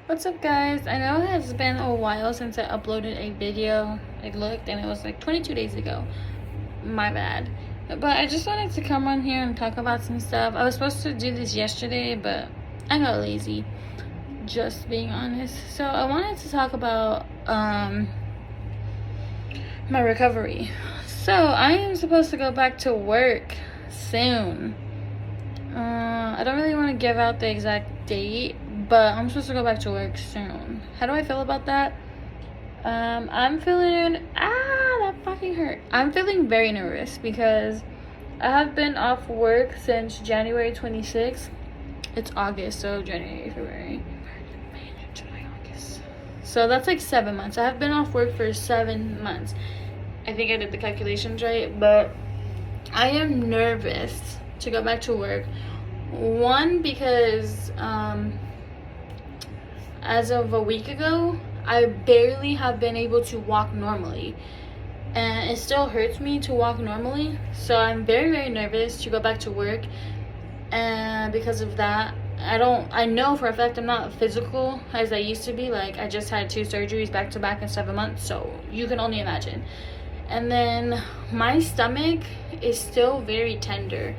What's up, guys? I know it has been a while since I uploaded a video. I looked and it was like 22 days ago. My bad. But I just wanted to come on here and talk about some stuff. I was supposed to do this yesterday, but I got lazy. Just being honest. So I wanted to talk about my recovery. So I am supposed to go back to work soon. I don't really want to give out the exact date, but I'm supposed to go back to work soon. How do I feel about that? I'm feeling that fucking hurt. I'm feeling very nervous because I have been off work since January 26th. It's August, so January, February, May, July, August. So that's like 7 months. I have been off work for 7 months. I think I did the calculations right, but I am nervous to go back to work. One, because as of a week ago, I barely have been able to walk normally, and it still hurts me to walk normally. So I'm very, very nervous to go back to work, and because of that, I know for a fact I'm not physical as I used to be. Like, I just had 2 surgeries back to back in 7 months, so you can only imagine. And then my stomach is still very tender.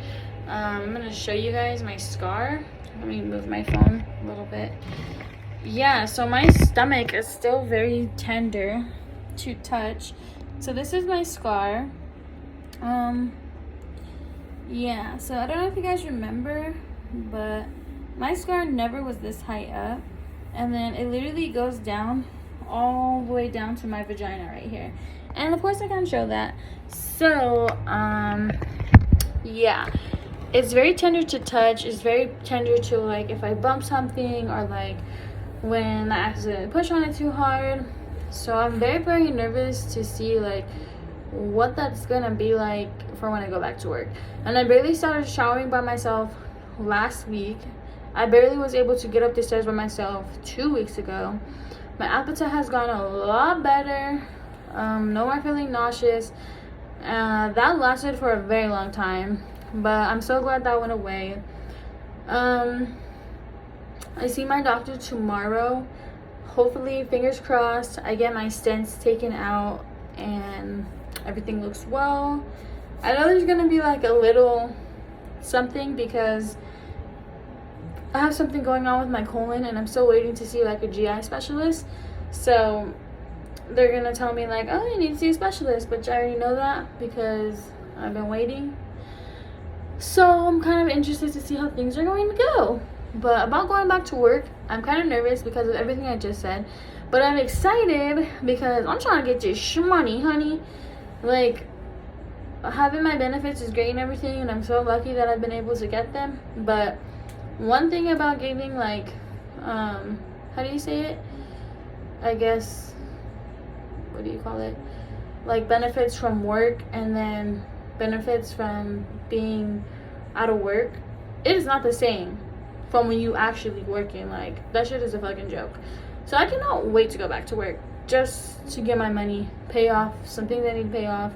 I'm gonna show you guys my scar. Let me move my phone a little bit. Yeah, so my stomach is still very tender to touch. So this is my scar. Yeah, so I don't know if you guys remember, but my scar never was this high up, and then it literally goes down all the way down to my vagina right here. And of course I can't show that. So yeah, it's very tender to touch. It's very tender to, like, if I bump something, or like when I accidentally push on it too hard. So I'm very, very nervous to see like what that's gonna be like for when I go back to work. And I barely started showering by myself last week. I barely was able to get up the stairs by myself 2 weeks ago. My appetite has gone a lot better. No more feeling nauseous. That lasted for a very long time, but I'm so glad that went away. I see my doctor tomorrow. Hopefully, fingers crossed, I get my stents taken out and everything looks well. I know there's gonna be like a little something because I have something going on with my colon, and I'm still waiting to see like a GI specialist. So they're gonna tell me like, oh, you need to see a specialist, but I already know that because I've been waiting. So I'm kind of interested to see how things are going to go. But about going back to work, I'm kind of nervous because of everything I just said. But I'm excited because I'm trying to get this money, honey. Like, having my benefits is great and everything, and I'm so lucky that I've been able to get them. But one thing about getting, like, how do you say it? I guess, what do you call it? Like, benefits from work and then benefits from being out of work. It is not the same from when you actually working. Like, that shit is a fucking joke. So I cannot wait to go back to work just to get my money, pay off some things I need to pay off,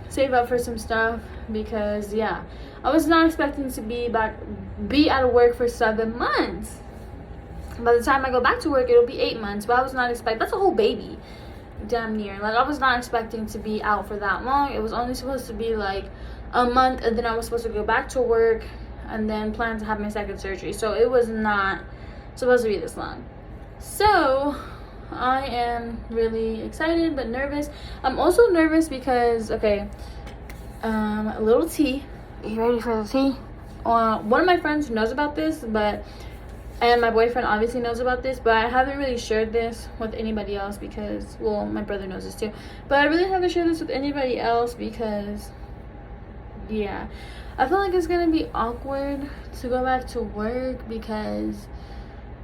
save up for some stuff, because yeah, I was not expecting to be out of work for 7 months. By the time I go back to work, it'll be 8 months, but I was not expecting, that's a whole baby, damn near. Like, I was not expecting to be out for that long. It was only supposed to be like a month, and then I was supposed to go back to work and then plan to have my 2nd surgery. So it was not supposed to be this long. So I am really excited but nervous. I'm also nervous because, okay, a little tea. Are you ready for the tea? One of my friends knows about this, and my boyfriend obviously knows about this, but I haven't really shared this with anybody else because, well, my brother knows this too, but I really haven't shared this with anybody else because, yeah, I feel like it's gonna be awkward to go back to work because,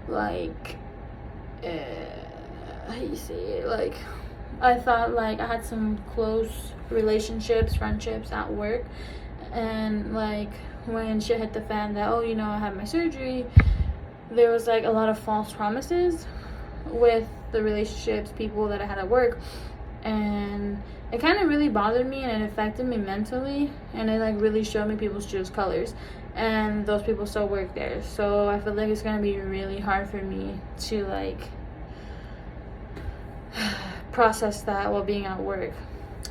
like, how do you say it? Like, I thought like I had some close relationships, friendships at work, and like when shit hit the fan that, oh, you know, I had my surgery, there was like a lot of false promises with the relationships, people that I had at work, and it kind of really bothered me, and it affected me mentally, and it like really showed me people's true colors. and those people still work there. So I feel like it's gonna be really hard for me to like process that while being at work.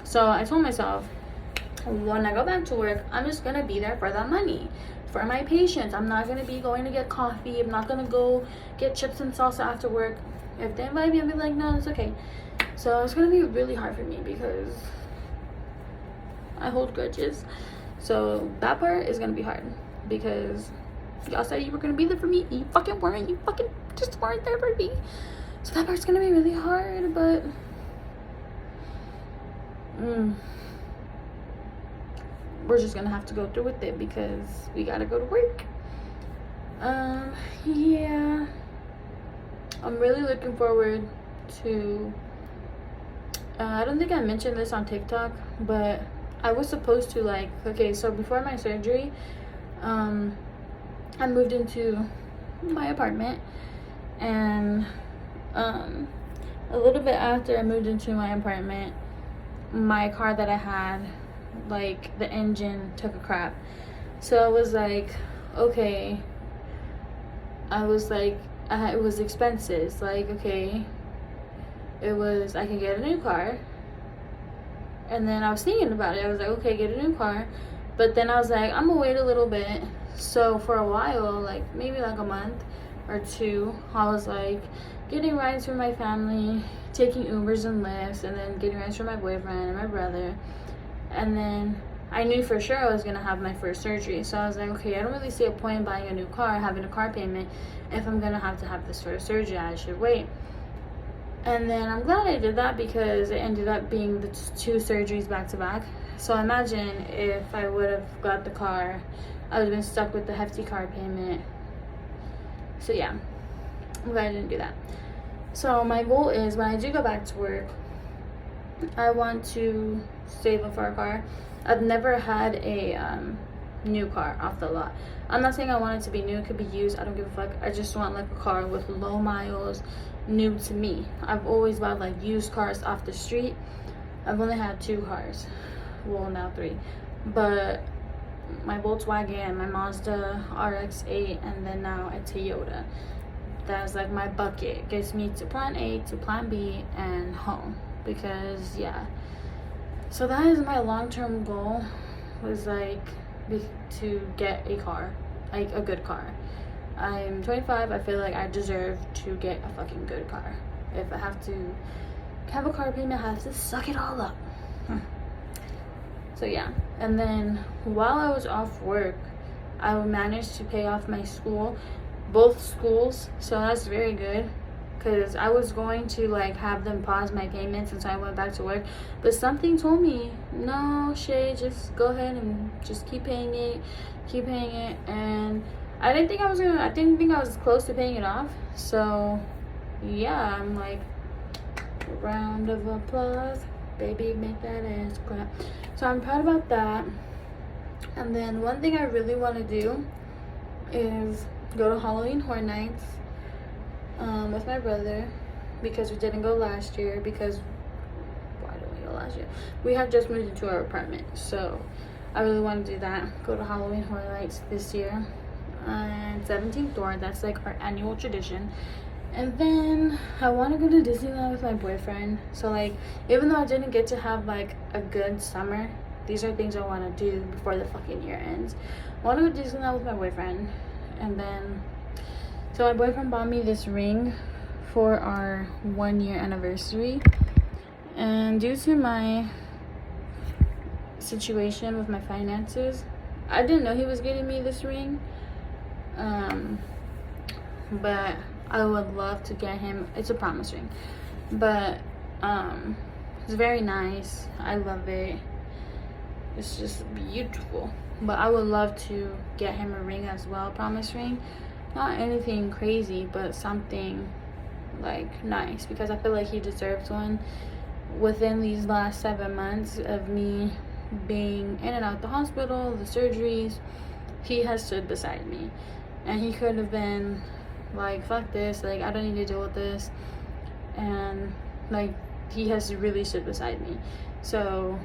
So I told myself, when I go back to work, I'm just gonna be there for that money, for my patients. I'm not gonna be going to get coffee. I'm not gonna go get chips and salsa after work. If they invite me, I'll be like, no, it's okay. So it's gonna be really hard for me because I hold grudges. So that part is gonna be hard because y'all said you were gonna be there for me. You fucking weren't. You fucking just weren't there for me. So that part's gonna be really hard, but we're just gonna have to go through with it because we gotta go to work. Yeah, I'm really looking forward to I don't think I mentioned this on TikTok, but I was supposed to like, okay, so before my surgery, I moved into my apartment, and a little bit after I moved into my apartment, my car that I had, like the engine took a crap. So I was like, okay, it was expenses. Like, okay, it was, I can get a new car. And then I was thinking about it. I was like, okay, get a new car. But then I was like, I'm gonna wait a little bit. So for a while, like maybe like a month or two, I was like getting rides from my family, taking Ubers and Lyfts, and then getting rides from my boyfriend and my brother. And then I knew for sure I was gonna have my first surgery. So I was like, okay, I don't really see a point in buying a new car, having a car payment, if I'm gonna have to have this first surgery. I should wait. And then I'm glad I did that because it ended up being the two surgeries back to back. So imagine if I would have got the car, I would have been stuck with the hefty car payment. So yeah, I'm glad I didn't do that. So my goal is, when I do go back to work, I want to save up for a car. I've never had a new car off the lot. I'm not saying I want it to be new. It could be used. I don't give a fuck. I just want like a car with low miles, new to me. I've always bought like used cars off the street. I've only had 2 cars. Well, now 3. But my Volkswagen, my Mazda RX-8, and then now a Toyota. That's like my bucket. Gets me to plan A, to plan B, and home. Because yeah. So that is my long-term goal, was like to get a car, like a good car. I'm 25. I feel like I deserve to get a fucking good car. If I have to have a car payment, I have to suck it all up. So yeah. And then while I was off work, I managed to pay off my school, both schools. So that's very good, because I was going to like have them pause my payments until I went back to work, but something told me, no, Shay, just go ahead and just keep paying it. And I didn't think I was close to paying it off. So yeah, I'm like, round of applause, baby, make that ass clap. So I'm proud about that. And then one thing I really want to do is go to Halloween Horror Nights with my brother, because we didn't go last year. Because why didn't we go last year? We had just moved into our apartment, so I really want to do that. Go to Halloween Horror Nights this year, and 17th door. That's like our annual tradition. And then I want to go to Disneyland with my boyfriend. So like, even though I didn't get to have like a good summer, these are things I want to do before the fucking year ends. I want to go to Disneyland with my boyfriend. And then, so my boyfriend bought me this ring for our 1-year anniversary. And due to my situation with my finances, I didn't know he was getting me this ring. But I would love to get him, it's a promise ring, but it's very nice. I love it. It's just beautiful. But I would love to get him a ring as well, promise ring. Not anything crazy, but something like nice, because I feel like he deserves one. Within these last 7 months of me being in and out the hospital, the surgeries, he has stood beside me. And he could have been like, fuck this, like, I don't need to deal with this. And like, he has really stood beside me. So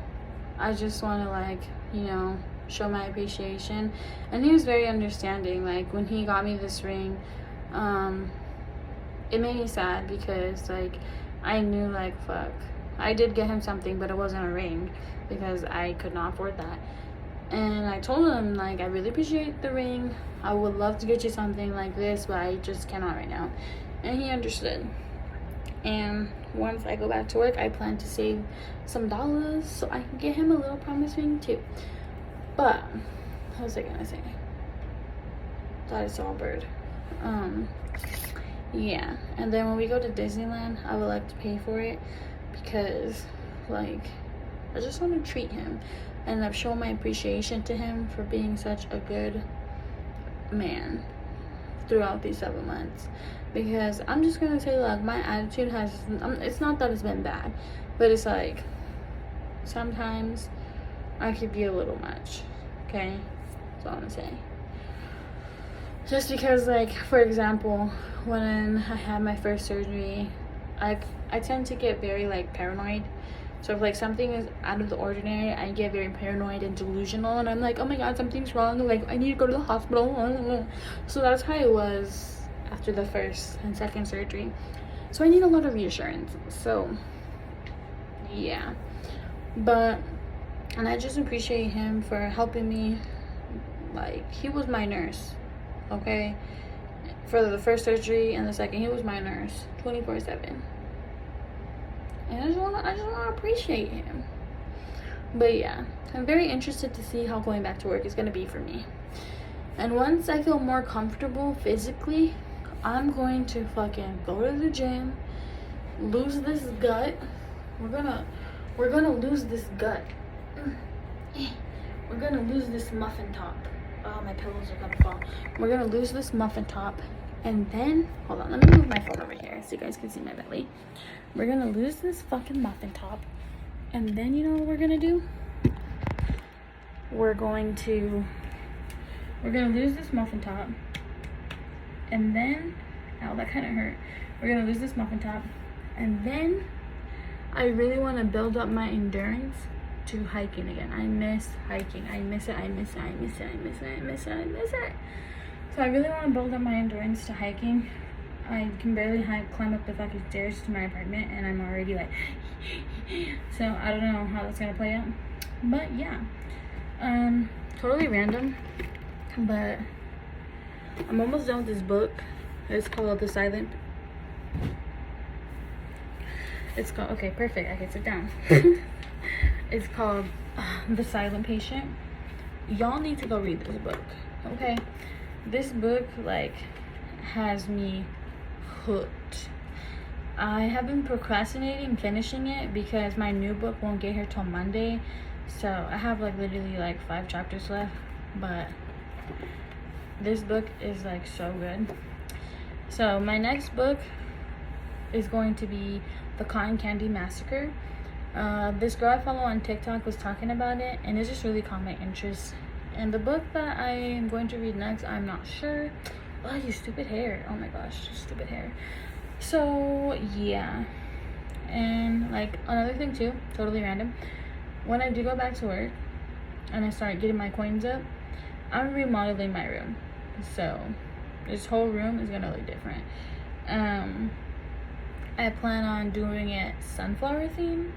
I just want to, like, you know, show my appreciation. And he was very understanding. Like, when he got me this ring, it made me sad because, like, I knew, like, fuck, I did get him something, but it wasn't a ring because I could not afford that. And I told him, like, I really appreciate the ring. I would love to get you something like this, but I just cannot right now. And he understood. And once I go back to work, I plan to save some dollars so I can get him a little promise ring too. But what was I gonna say? Thought I saw a bird. Yeah. And then when we go to Disneyland, I would like to pay for it because, like, I just want to treat him, and I've shown my appreciation to him for being such a good man throughout these 7 months. Because I'm just gonna say, like, my attitude has, it's not that it's been bad, but it's like sometimes I could be a little much. Okay, that's all I'm gonna say. Just because, like, for example, when I had my first surgery, I tend to get very, like, paranoid. So if, like, something is out of the ordinary, I get very paranoid and delusional, and I'm like, oh my god, something's wrong, like, I need to go to the hospital. So that's how it was after the first and second surgery. So I need a lot of reassurance. So yeah, but, and I just appreciate him for helping me. Like, he was my nurse, okay, for the first surgery and the second. He was my nurse 24/7. And I just want to appreciate him. But yeah, I'm very interested to see how going back to work is going to be for me. And once I feel more comfortable physically, I'm going to fucking go to the gym, lose this gut. We're gonna lose this gut. We're gonna lose this muffin top. Oh, my pillows are gonna fall. We're gonna lose this muffin top. And then, hold on, let me move my phone over here so you guys can see my belly. We're gonna lose this fucking muffin top. And then, you know what we're gonna do? We're gonna lose this muffin top. And then, ow, that kind of hurt. We're gonna lose this muffin top. And then, I really want to build up my endurance to hiking again. I miss hiking. I miss it. So I really want to build up my endurance to hiking. I can barely climb up the fucking stairs to my apartment, and I'm already like so I don't know how that's gonna play out. But yeah, totally random, but I'm almost done with this book. It's called okay, perfect, I can sit down. It's called The Silent Patient. Y'all need to go read this book, okay? This book, like, has me hooked. I have been procrastinating finishing it because my new book won't get here till Monday. So I have, like, literally, like, 5 chapters left. But this book is, like, so good. So my next book is going to be The Cotton Candy Massacre. This girl I follow on TikTok was talking about it, and it just really caught my interest. And the book that I am going to read next, I'm not sure. Oh, you stupid hair. Oh my gosh, stupid hair. So yeah. And, like, another thing too, totally random, when I do go back to work and I start getting my coins up, I'm remodeling my room. So this whole room is gonna look different. I plan on doing it sunflower theme,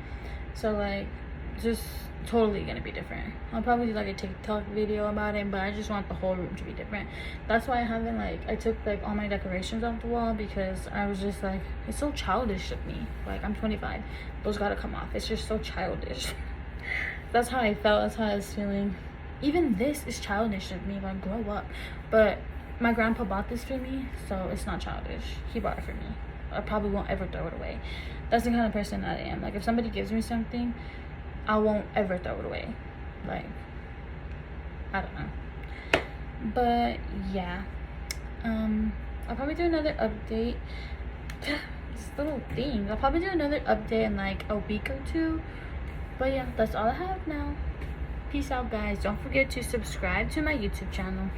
so, like, just totally gonna be different. I'll probably do, like, a TikTok video about it, but I just want the whole room to be different. That's why I haven't, like, I took, like, all my decorations off the wall, because I was just like, it's so childish of me. Like, I'm 25, those gotta come off. It's just so childish. That's how I felt. That's how I was feeling. Even this is childish of me. Like, grow up. But my grandpa bought this for me, so it's not childish. He bought it for me. I probably won't ever throw it away. That's the kind of person that I am. Like, if somebody gives me something, I won't ever throw it away. Like, I don't know. But yeah, I'll probably do another update. This little thing, I'll probably do another update in, like, a week or 2. But yeah, that's all I have now. Peace out, guys. Don't forget to subscribe to my YouTube channel.